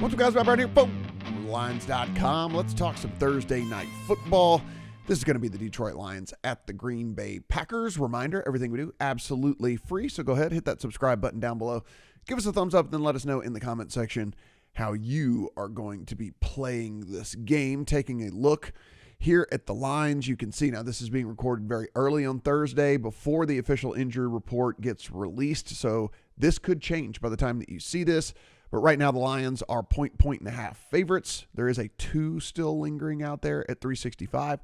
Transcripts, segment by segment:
What's up, guys? Rob right here, Lions.com. Let's talk some Thursday night football. This is going to be the Detroit Lions at the Green Bay Packers. Reminder, everything we do, absolutely free. So go ahead, hit that subscribe button down below. Give us a thumbs up, then let us know in the comment section how you are going to be playing this game. Taking a look here at the lines, you can see now this is being recorded very early on Thursday before the official injury report gets released. So this could change by the time that you see this. But right now the Lions are point and a half favorites. There is a 2 still lingering out there at 365.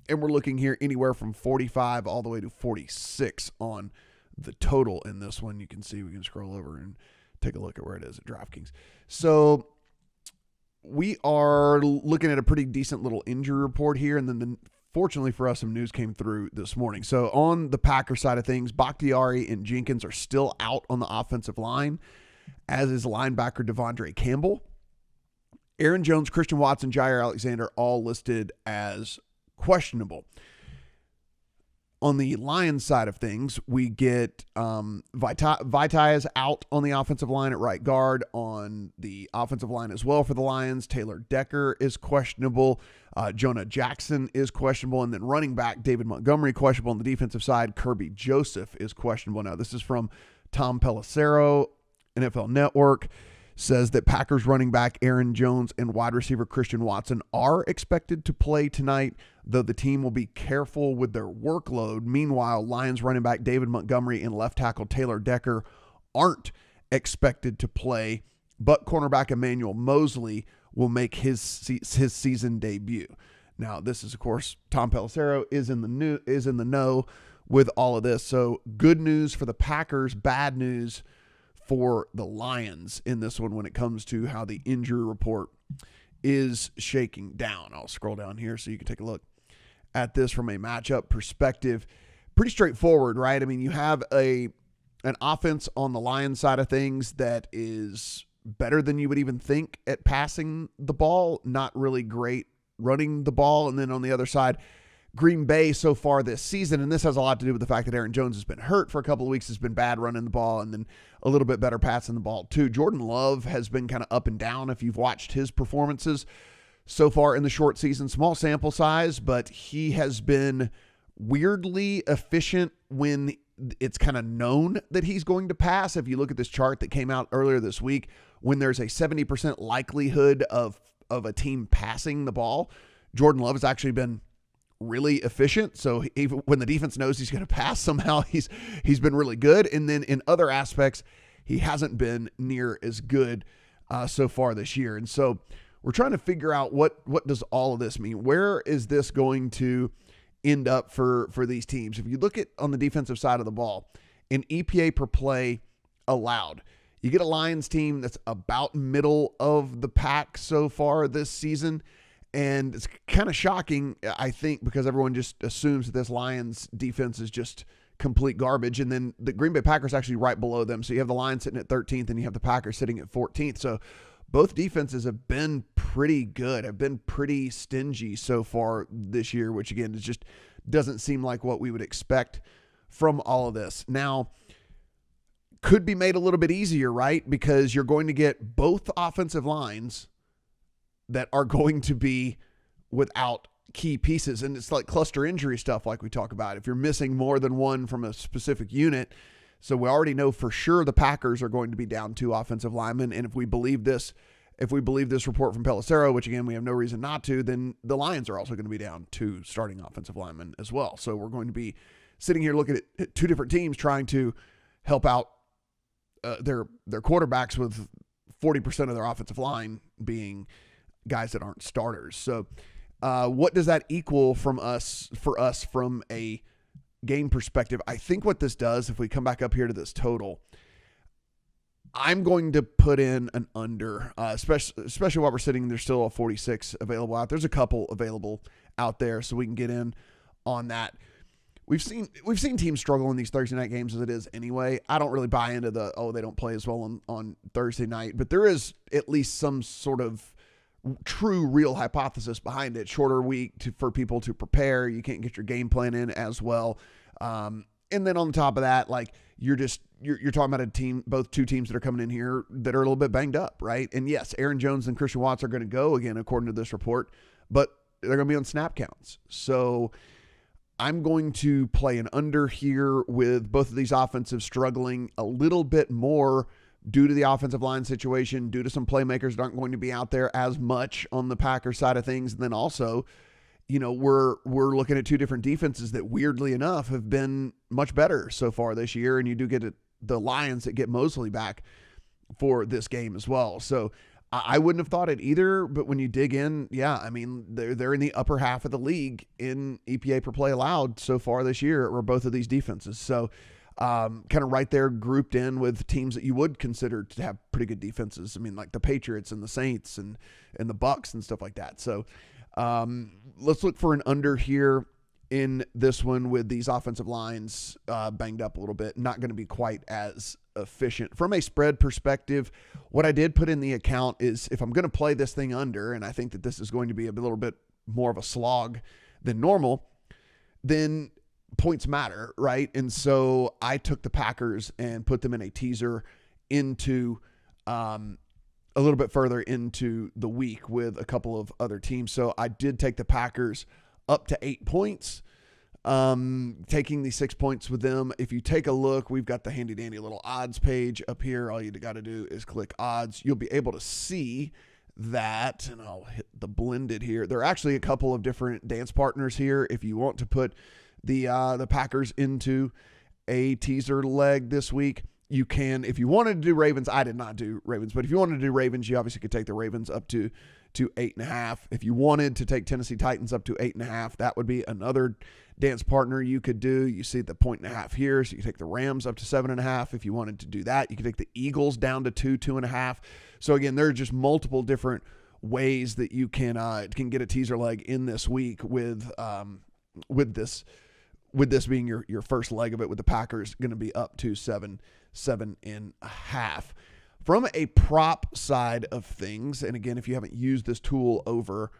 And we're looking here anywhere from 45 all the way to 46 on the total in this one. You can see, we can scroll over and take a look at where it is at DraftKings. So we are looking at a pretty decent little injury report here. And then fortunately for us, some news came through this morning. So on the Packer side of things, Bakhtiari and Jenkins are still out on the offensive line, as is linebacker Devondre Campbell. Aaron Jones, Christian Watson, Jair Alexander all listed as questionable. On the Lions side of things, we get Vitae is out on the offensive line at right guard. On the offensive line as well for the Lions, Taylor Decker is questionable. Jonah Jackson is questionable. And then running back David Montgomery questionable. On the defensive side, Kirby Joseph is questionable. Now, this is from Tom Pelissero, NFL Network, says that Packers running back Aaron Jones and wide receiver Christian Watson are expected to play tonight, though the team will be careful with their workload. Meanwhile, Lions running back David Montgomery and left tackle Taylor Decker aren't expected to play, but cornerback Emmanuel Mosley will make his season debut. Now, this is, of course, Tom Pelissero is in the know with all of this. So good news for the Packers, bad news for the Lions in this one when it comes to how the injury report is shaking down. I'll scroll down here so you can take a look at this from a matchup perspective. Pretty straightforward, right? I mean, you have an offense on the Lions side of things that is better than you would even think at passing the ball, not really great running the ball. And then on the other side, Green Bay so far this season, and this has a lot to do with the fact that Aaron Jones has been hurt for a couple of weeks, has been bad running the ball, and then a little bit better passing the ball too. Jordan Love has been kind of up and down if you've watched his performances so far in the short season. Small sample size, but he has been weirdly efficient when it's kind of known that he's going to pass. If you look at this chart that came out earlier this week, when there's a 70% likelihood of a team passing the ball, Jordan Love has actually been really efficient. So even when the defense knows he's going to pass, somehow he's been really good. And then in other aspects, he hasn't been near as good so far this year. And so we're trying to figure out what does all of this mean? Where is this going to end up for these teams? If you look at on the defensive side of the ball, an EPA per play allowed, you get a Lions team that's about middle of the pack so far this season. And it's kind of shocking, I think, because everyone just assumes that this Lions defense is just complete garbage. And then the Green Bay Packers actually right below them. So you have the Lions sitting at 13th and you have the Packers sitting at 14th. So both defenses have been pretty good, have been pretty stingy so far this year, which again, is just doesn't seem like what we would expect from all of this. Now, could be made a little bit easier, right? Because you're going to get both offensive lines that are going to be without key pieces. And it's like cluster injury stuff like we talk about. If you're missing more than one from a specific unit, so we already know for sure the Packers are going to be down 2 offensive linemen. And if we believe this report from Pelissero, which again, we have no reason not to, then the Lions are also going to be down 2 starting offensive linemen as well. So we're going to be sitting here looking at 2 different teams trying to help out their quarterbacks with 40% of their offensive line being guys that aren't starters. So what does that equal for us from a game perspective? I think what this does, if we come back up here to this total, I'm going to put in an under, especially while we're sitting, there's still a 46 available out. There's a couple available out there, so we can get in on that. We've seen teams struggle in these Thursday night games as it is anyway. I don't really buy into they don't play as well on Thursday night, but there is at least some sort of true, real hypothesis behind it. Shorter week for people to prepare. You can't get your game plan in as well. And And then on top of that, like you're talking about both two teams that are coming in here that are a little bit banged up, right? And yes, Aaron Jones and Christian Watts are going to go again, according to this report, but they're going to be on snap counts. So I'm going to play an under here with both of these offensives struggling a little bit more due to the offensive line situation, due to some playmakers that aren't going to be out there as much on the Packers side of things. And then also, we're looking at two different defenses that weirdly enough have been much better so far this year. And you do get the Lions that get Mosley back for this game as well. So I wouldn't have thought it either, but when you dig in, yeah, I mean, they're in the upper half of the league in EPA per play allowed so far this year, or both of these defenses. So kind of right there grouped in with teams that you would consider to have pretty good defenses. I mean, like the Patriots and the Saints and the Bucks and stuff like that. So let's look for an under here in this one with these offensive lines banged up a little bit. Not going to be quite as efficient. From a spread perspective, what I did put in the account is if I'm going to play this thing under, and I think that this is going to be a little bit more of a slog than normal, then points matter, right? And so I took the Packers and put them in a teaser into a little bit further into the week with a couple of other teams. So I did take the Packers up to 8 points, taking the 6 points with them. If you take a look, we've got the handy dandy little odds page up here. All you got to do is click odds. You'll be able to see that, and I'll hit the blended here. There are actually a couple of different dance partners here. If you want to put the Packers into a teaser leg this week, you can. If you wanted to do Ravens, I did not do Ravens, but if you wanted to do Ravens, you obviously could take the Ravens up to 8.5. If you wanted to take Tennessee Titans up to 8.5, that would be another dance partner you could do. You see the 1.5 here, so you take the Rams up to 7.5. If you wanted to do that, you could take the Eagles down to 2.5. So again, there are just multiple different ways that you can get a teaser leg in this week with this being your first leg of it, with the Packers going to be up to 7.5. From a prop side of things, and again, if you haven't used this tool over,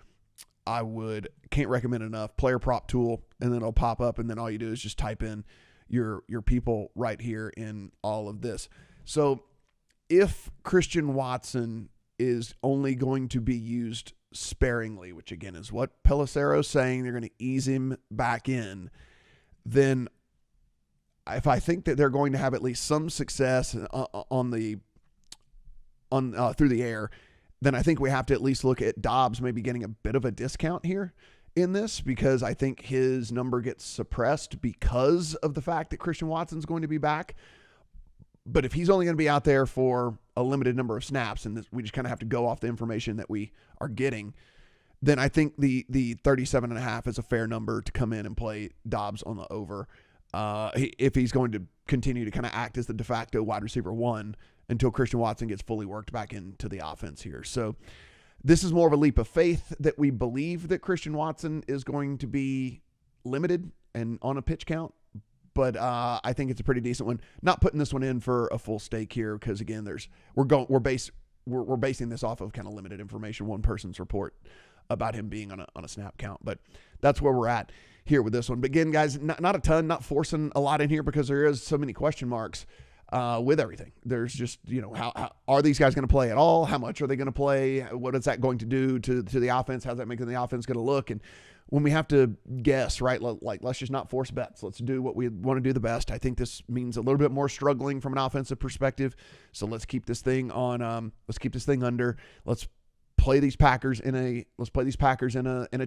can't recommend enough, player prop tool, and then it'll pop up, and then all you do is just type in your people right here in all of this. So if Christian Watson is only going to be used sparingly, which again is what Pelissero's saying, they're going to ease him back in, then if I think that they're going to have at least some success through the air, then I think we have to at least look at Dobbs maybe getting a bit of a discount here in this, because I think his number gets suppressed because of the fact that Christian Watson's going to be back. But if he's only going to be out there for a limited number of snaps, and we just kind of have to go off the information that we are getting, then I think the 37.5 is a fair number to come in and play Dobbs on the over. If he's going to continue to kind of act as the de facto wide receiver one until Christian Watson gets fully worked back into the offense here. So this is more of a leap of faith that we believe that Christian Watson is going to be limited and on a pitch count. But I think it's a pretty decent one. Not putting this one in for a full stake here, because again, we're basing this off of kind of limited information, one person's report about him being on a snap count. But that's where we're at here with this one. But again, guys, not a ton, not forcing a lot in here, because there is so many question marks with everything. There's just, how are these guys going to play at all? How much are they going to play? What is that going to do to the offense? How's that making the offense going to look? And when we have to guess, right, let's just not force bets. Let's do what we want to do the best. I think this means a little bit more struggling from an offensive perspective. So let's keep this thing under. Let's play these Packers in a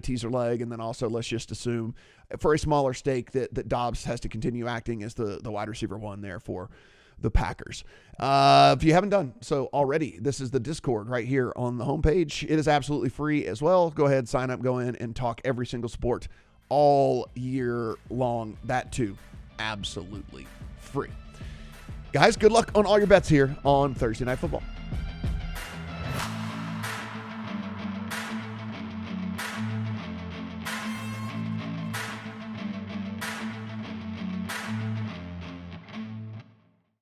teaser leg, and then also let's just assume for a smaller stake that Dobbs has to continue acting as the wide receiver one there for the Packers. If you haven't done so already, this is the Discord right here on the homepage. It is absolutely free as well. Go ahead, sign up, go in and talk every single sport all year long. That too, absolutely free. Guys, good luck on all your bets here on Thursday Night Football.